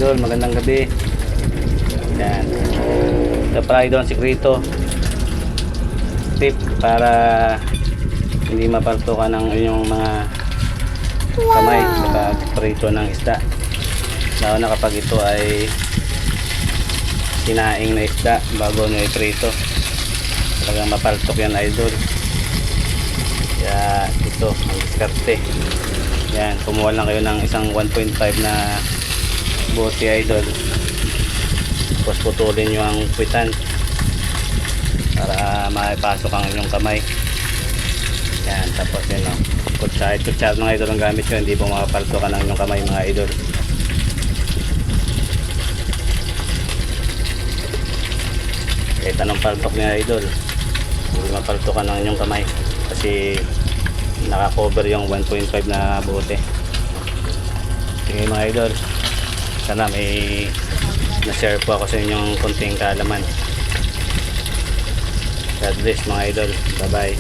idol, magandang gabi. Yan. Ito pala idol ang sikreto. Tip para hindi mapaltukan ng inyong mga kamay kapag prito ng isda. Lalo na kapag ito ay sinaing na isda bago nyo iprito. Talagang mapaltok yan idol. Kaya ito ang diskarte. Yan, kumuha lang kayo ng isang 1.5 na bote idol. Tapos putulin nyo ang kwitan para maipasok ang inyong kamay. Yan, tapos yun o, kutsara ng idol ang gamit nyo, hindi po makapaltokan ang inyong kamay mga idol. Kahit anong paltok niya idol, hindi mapaltokan ang inyong kamay kasi naka-cover yung 1.5 na bote. Sige mga idol, sana may na-share po ako sa inyong konting kaalaman. God bless mga idol, bye bye.